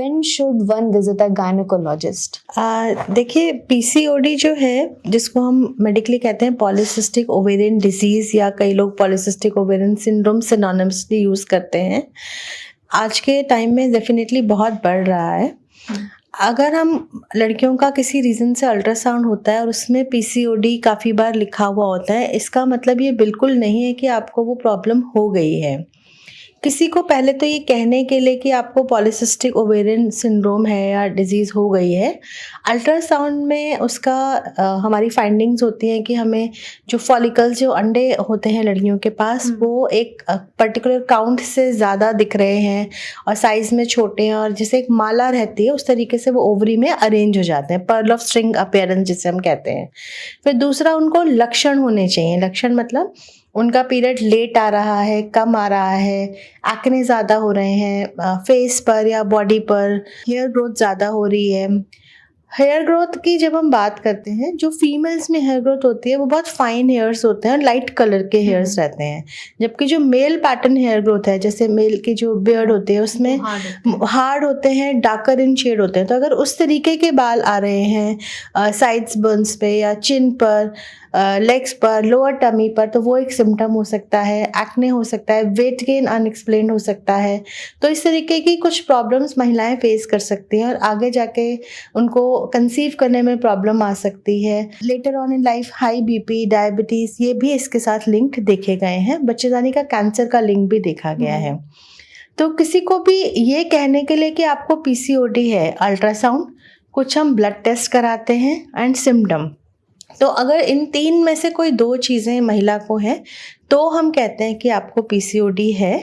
When should one visit a gynecologist? देखिए PCOD जो है जिसको हम मेडिकली कहते हैं पॉलीसिस्टिक ओवेरियन डिजीज या कई लोग polycystic ovarian syndrome synonymously use करते हैं। आज के टाइम में डेफिनेटली बहुत बढ़ रहा है। अगर हम लड़कियों का किसी रीज़न से अल्ट्रासाउंड होता है और उसमें पीसीओडी काफ़ी बार लिखा हुआ होता है, इसका मतलब ये बिल्कुल नहीं है कि आपको वो प्रॉब्लम हो गई है। किसी को पहले तो ये कहने के लिए कि आपको पॉलीसिस्टिक ओवेरियन सिंड्रोम है या डिजीज़ हो गई है, अल्ट्रासाउंड में उसका हमारी फाइंडिंग्स होती हैं कि हमें जो फॉलिकल्स जो अंडे होते हैं लड़कियों के पास वो एक पर्टिकुलर काउंट से ज़्यादा दिख रहे हैं और साइज़ में छोटे हैं और जैसे एक माला रहती है उस तरीके से वो ओवरी में अरेंज हो जाते हैं, पर्ल ऑफ स्ट्रिंग अपीयरेंस जिसे हम कहते हैं। फिर दूसरा उनको लक्षण होने चाहिए। लक्षण मतलब उनका पीरियड लेट आ रहा है, कम आ रहा है, एक्ने ज़्यादा हो रहे हैं फेस पर या बॉडी पर, हेयर ग्रोथ ज़्यादा हो रही है। हेयर ग्रोथ की जब हम बात करते हैं, जो फीमेल्स में हेयर ग्रोथ होती है वो बहुत फाइन हेयर्स होते हैं और लाइट कलर के हेयर्स रहते हैं, जबकि जो मेल पैटर्न हेयर ग्रोथ है जैसे मेल की जो बियर्ड होती है उसमें हार्ड होते हैं, डार्कर इन शेड होते हैं। तो अगर उस तरीके के बाल आ रहे हैं साइड्स बर्न्स पे या चिन पर, लेग्स पर, लोअर टमी पर, तो वो एक सिम्टम हो सकता है। एक्ने हो सकता है, वेट गेन अनएक्सप्लेन्ड हो सकता है। तो इस तरीके की कुछ प्रॉब्लम्स महिलाएं फेस कर सकती हैं और आगे जाके उनको कंसीव करने में प्रॉब्लम आ सकती है। Later on in life high BP, diabetes, ये भी इसके साथ लिंक्ड देखे गए हैं। बच्चेदानी का कैंसर का लिंक भी देखा गया है। तो किसी को भी ये कहने के लिए कि आपको पीसीओडी है, अल्ट्रासाउंड, कुछ हम ब्लड टेस्ट कराते हैं एंड सिम्टम। तो अगर इन तीन में से कोई दो चीज़ें महिला को हैं तो हम कहते हैं कि आपको पीसीओडी है।